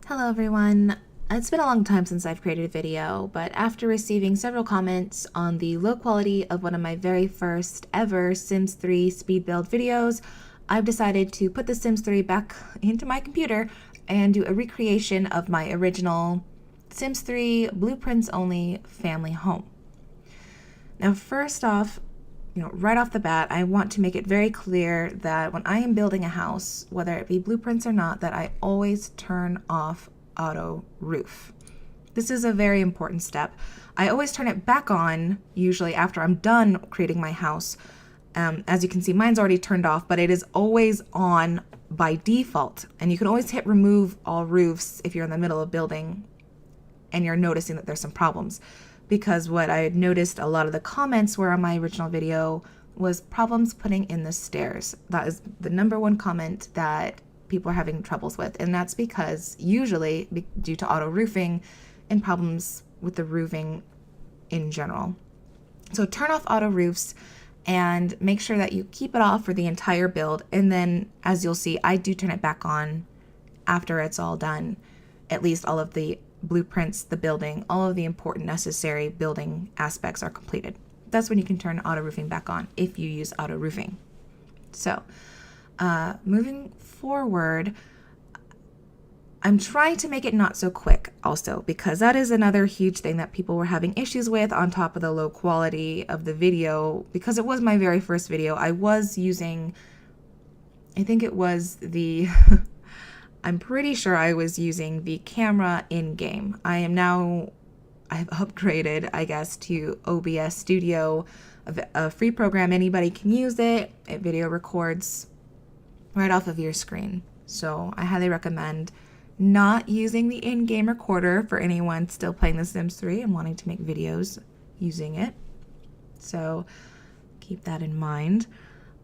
Hello everyone. It's been a long time since I've created a video, but after receiving several comments on the low quality of one of my very first ever Sims 3 speed build videos, I've decided to put the Sims 3 back into my computer and do a recreation of my original Sims 3 blueprints only family home. Now first off, right off the bat, I want to make it very clear that when I am building a house, whether it be blueprints or not, that I always turn off auto roof. This is a very important step. I always turn it back on, usually after I'm done creating my house. As you can see, mine's already turned off, but it is always on by default. And you can always hit remove all roofs if you're in the middle of building and you're noticing that there's some problems. Because what I had noticed a lot of the comments were on my original video was problems putting in the stairs. That is the number one comment that people are having troubles with. And that's because usually due to auto roofing and problems with the roofing in general. So turn off auto roofs and make sure that you keep it off for the entire build. And then as you'll see, I do turn it back on after it's all done. At least all of the blueprints, the building, all of the important necessary building aspects are completed. That's when you can turn auto roofing back on if you use auto roofing. So moving forward, I'm trying to make it not so quick also, because that is another huge thing that people were having issues with on top of the low quality of the video. Because it was my very first video, I was using, I think it was the I'm pretty sure I was using the camera in-game. I've upgraded, I guess, to OBS Studio, a free program. Anybody can use it. It video records right off of your screen. So I highly recommend not using the in-game recorder for anyone still playing The Sims 3 and wanting to make videos using it. So keep that in mind.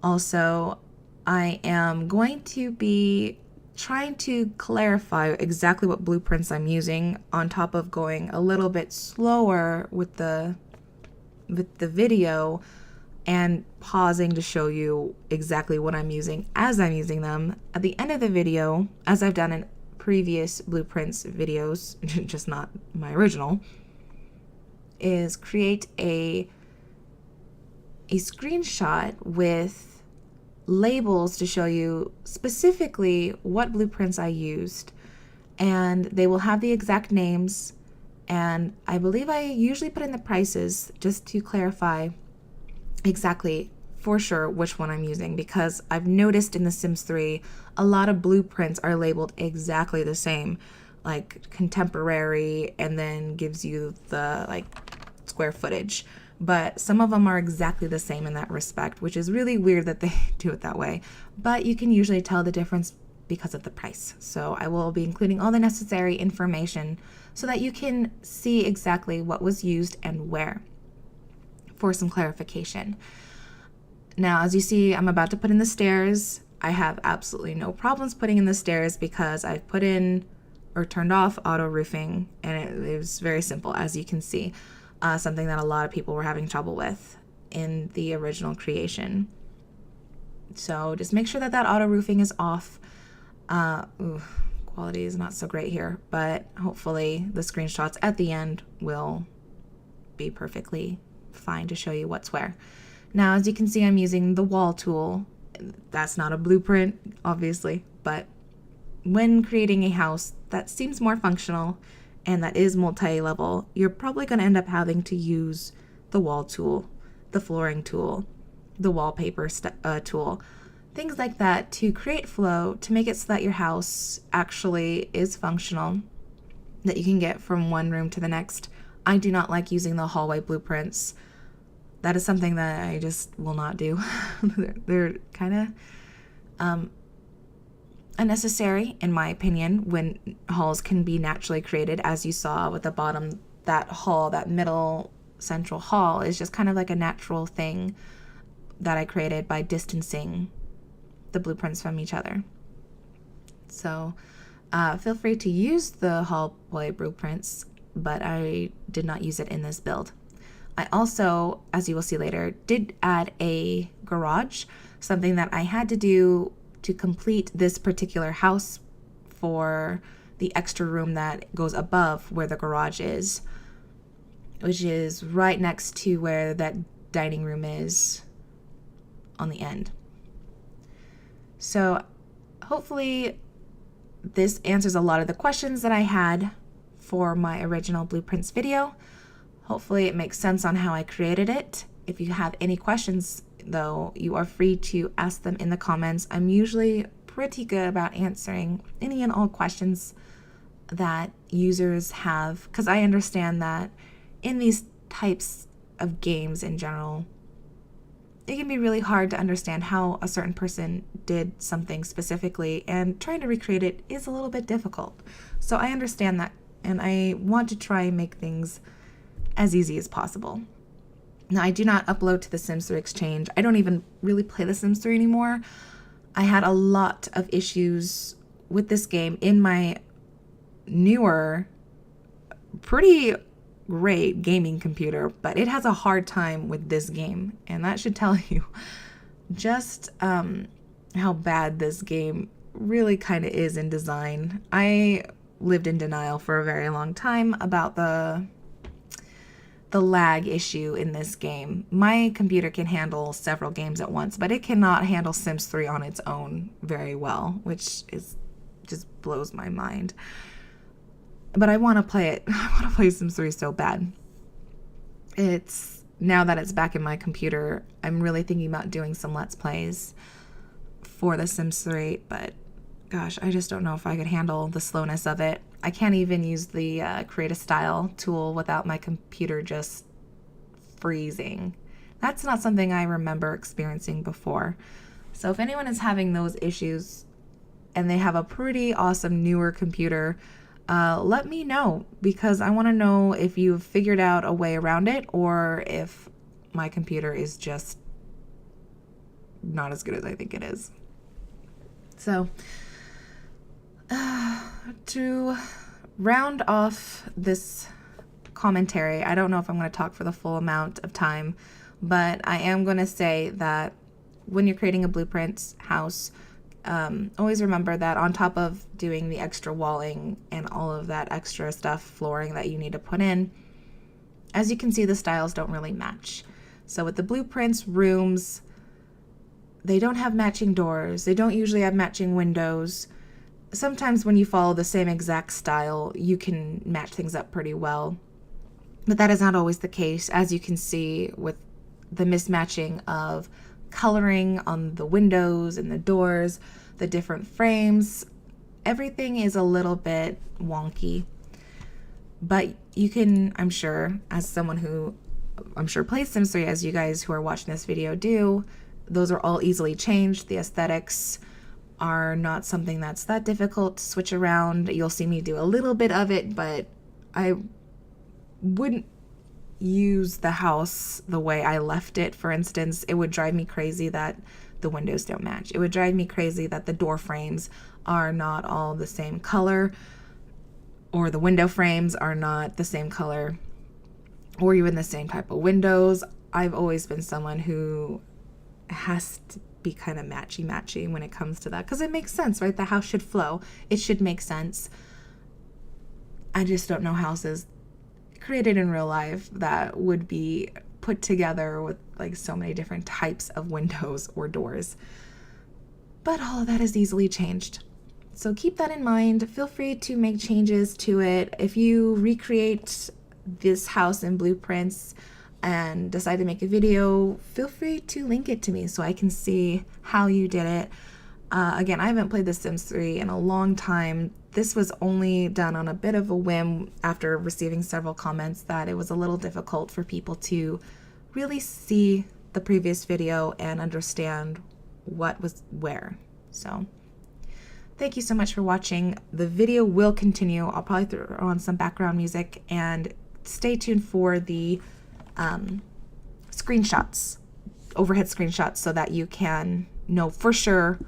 Also, I am going to be trying to clarify exactly what blueprints I'm using on top of going a little bit slower with the video and pausing to show you exactly what I'm using as I'm using them. At the end of the video, as I've done in previous blueprints videos, just not my original, is create a screenshot with labels to show you specifically what blueprints I used, and they will have the exact names, and I believe I usually put in the prices just to clarify exactly for sure which one I'm using, because I've noticed in The Sims 3 a lot of blueprints are labeled exactly the same, like contemporary, and then gives you the like square footage. But some of them are exactly the same in that respect, which is really weird that they do it that way. But you can usually tell the difference because of the price. So I will be including all the necessary information so that you can see exactly what was used and where for some clarification. Now, as you see, I'm about to put in the stairs. I have absolutely no problems putting in the stairs because I've put in or turned off auto roofing, and it was very simple, as you can see. Something that a lot of people were having trouble with in the original creation. So just make sure that auto roofing is off. Quality is not so great here, but hopefully the screenshots at the end will be perfectly fine to show you what's where. Now, as you can see, I'm using the wall tool. That's not a blueprint, obviously, but when creating a house that seems more functional and that is multi-level, you're probably going to end up having to use the wall tool, the flooring tool, the wallpaper tool, things like that to create flow, to make it so that your house actually is functional, that you can get from one room to the next. I do not like using the hallway blueprints. That is something that I just will not do. They're kind of unnecessary, in my opinion, when halls can be naturally created. As you saw with the bottom, that hall, that middle central hall is just kind of like a natural thing that I created by distancing the blueprints from each other. So feel free to use the hallway blueprints, but I did not use it in this build. I also, as you will see later, did add a garage, something that I had to do to complete this particular house for the extra room that goes above where the garage is, which is right next to where that dining room is on the end. So hopefully this answers a lot of the questions that I had for my original blueprints video. Hopefully it makes sense on how I created it. If you have any questions though, you are free to ask them in the comments. I'm usually pretty good about answering any and all questions that users have, because I understand that in these types of games in general, it can be really hard to understand how a certain person did something specifically, and trying to recreate it is a little bit difficult. So I understand that, and I want to try and make things as easy as possible. Now, I do not upload to the Sims 3 Exchange. I don't even really play the Sims 3 anymore. I had a lot of issues with this game in my newer, pretty great gaming computer, but it has a hard time with this game, and that should tell you just how bad this game really kind of is in design. I lived in denial for a very long time about the lag issue in this game. My computer can handle several games at once, but it cannot handle Sims 3 on its own very well, which is just blows my mind. But I want to play it. I want to play Sims 3 so bad. Now that it's back in my computer, I'm really thinking about doing some Let's Plays for the Sims 3, but gosh, I just don't know if I could handle the slowness of it. I can't even use the create a style tool without my computer just freezing. That's not something I remember experiencing before. So if anyone is having those issues and they have a pretty awesome newer computer, let me know, because I want to know if you've figured out a way around it, or if my computer is just not as good as I think it is. So to round off this commentary, I don't know if I'm going to talk for the full amount of time, but I am going to say that when you're creating a blueprint house, always remember that on top of doing the extra walling and all of that extra stuff, flooring that you need to put in, as you can see, the styles don't really match. So with the blueprints, rooms, they don't have matching doors. They don't usually have matching windows. Sometimes when you follow the same exact style, you can match things up pretty well. But that is not always the case, as you can see with the mismatching of coloring on the windows and the doors, the different frames. Everything is a little bit wonky. But you can, I'm sure, as someone who plays Sims 3, as you guys who are watching this video do, those are all easily changed. The aesthetics are not something that's that difficult to switch around. You'll see me do a little bit of it, but I wouldn't use the house the way I left it. For instance, it would drive me crazy that the windows don't match. It would drive me crazy that the door frames are not all the same color, or the window frames are not the same color, or even the same type of windows. I've always been someone who has to be kind of matchy when it comes to that, because it makes sense, right? The house should flow. It should make sense. I just don't know houses created in real life that would be put together with like so many different types of windows or doors. But all of that is easily changed. So keep that in mind. Feel free to make changes to it. If you recreate this house in blueprints and decide to make a video, feel free to link it to me so I can see how you did it. Again, I haven't played The Sims 3 in a long time. This was only done on a bit of a whim after receiving several comments that it was a little difficult for people to really see the previous video and understand what was where. So thank you so much for watching. The video will continue. I'll probably throw on some background music, and stay tuned for the screenshots, overhead screenshots, so that you can know for sure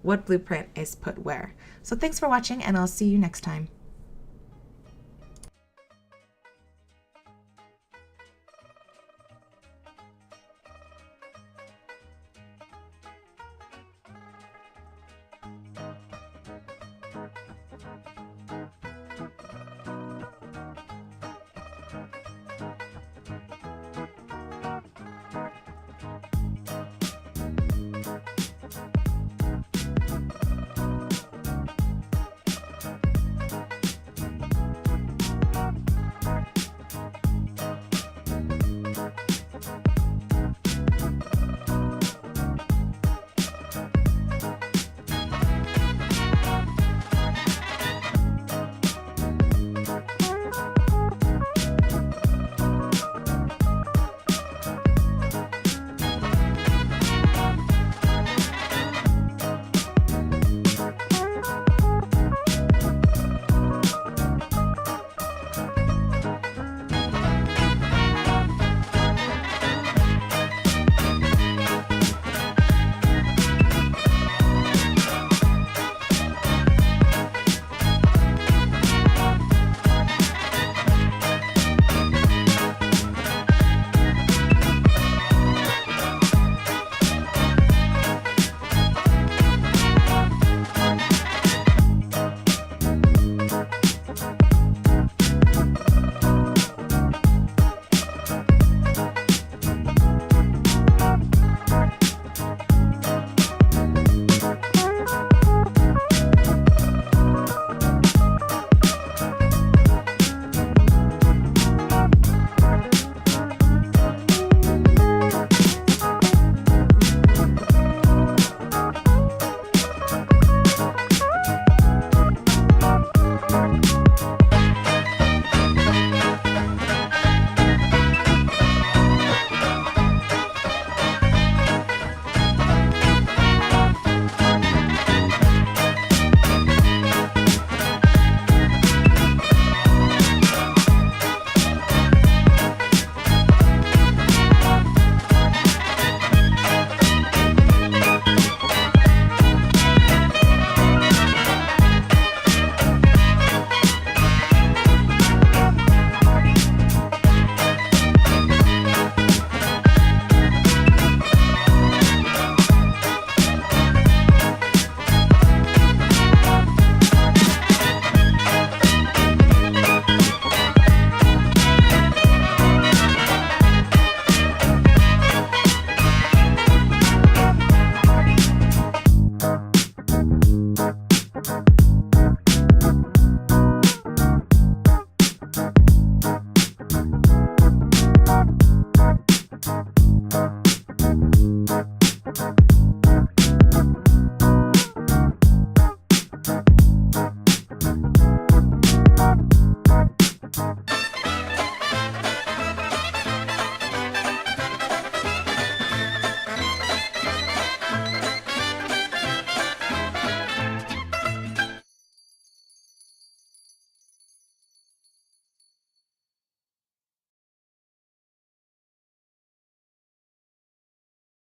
what blueprint is put where. So thanks for watching, and I'll see you next time.